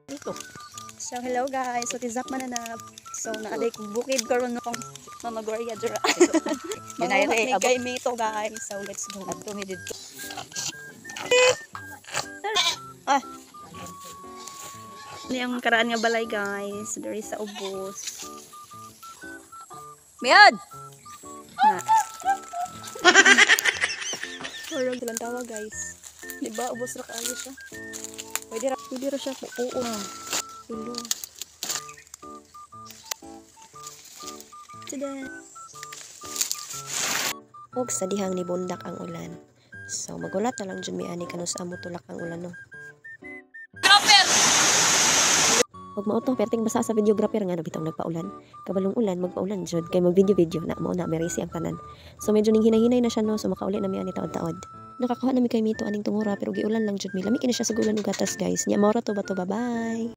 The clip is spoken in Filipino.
Ito. So hello guys, so tizak mananap. So naaday kong bukid karon no kong Mama Gloria dira. Ginayra Manguha eh, ni abot. kay Mito guys. So let's go. Adto mi dito. Ah. Ini ang karaan nga balay guys, diri sa ubos. Miad. Na. Wala lang tawa guys. Di ba ubos ra kaayo siya? Pwede ra siya puuo. Tulo. Tada. Og sa dihang ni bundak ang ulan. So magulat na lang jud mi ani kanus amo tulak ang ulan no. Og mao to perting basa sa videographer nga no bitaw nagpaulan. Kabalong ulan magpaulan jud kay mag video na mao na merisi ang tanan. So medyo ning hinahinay na siya no so makauli na mi ani taod-taod. Nakakuha na mi kay Mito aning tungura pero giulan lang jud mi. Lami kini siya sa gulan ug gatas guys. Nya mao ra to ba to bye.